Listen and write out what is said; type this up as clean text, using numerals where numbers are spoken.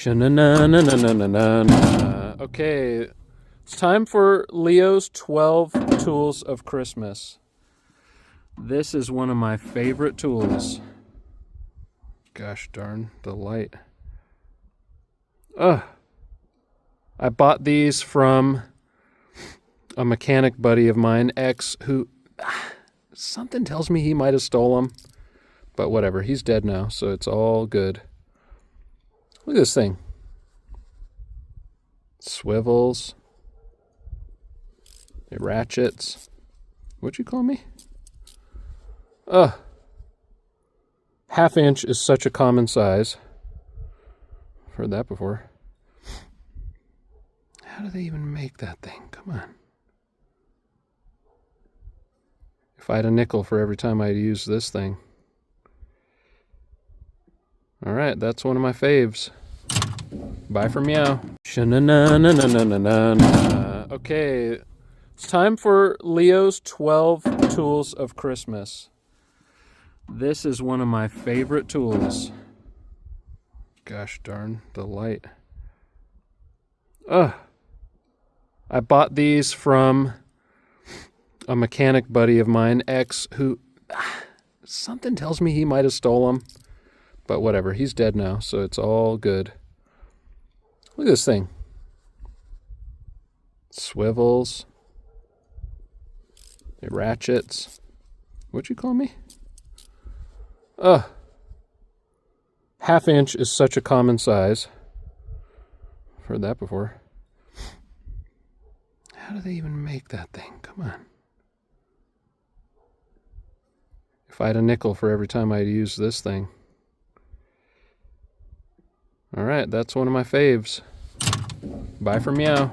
Sha-na-na-na-na-na-na-na. Okay, it's time for Leo's 12 Tools of Christmas. This is one of my favorite tools. Gosh darn, the light. I bought these from a mechanic buddy of mine, who something tells me he might have stole them. But whatever, he's dead now, so it's all good. Look at this thing. Swivels. It ratchets. What'd you call me? Half-inch is such a common size. I've heard that before. How do they even make that thing? Come on. If I had a nickel for every time I'd use this thing. Alright, that's one of my faves. Bye for meow. Sha-na-na-na-na-na-na-na. Okay, it's time for Leo's 12 Tools of Christmas. This is one of my favorite tools. Gosh darn, the light. I bought these from a mechanic buddy of mine, who something tells me he might have stole them. But whatever, he's dead now, so it's all good. Look at this thing. Swivels. It ratchets. What'd you call me? Half-inch is such a common size. I've heard that before. How do they even make that thing? Come on. If I had a nickel for every time I'd use this thing. Alright, that's one of my faves. Bye for meow.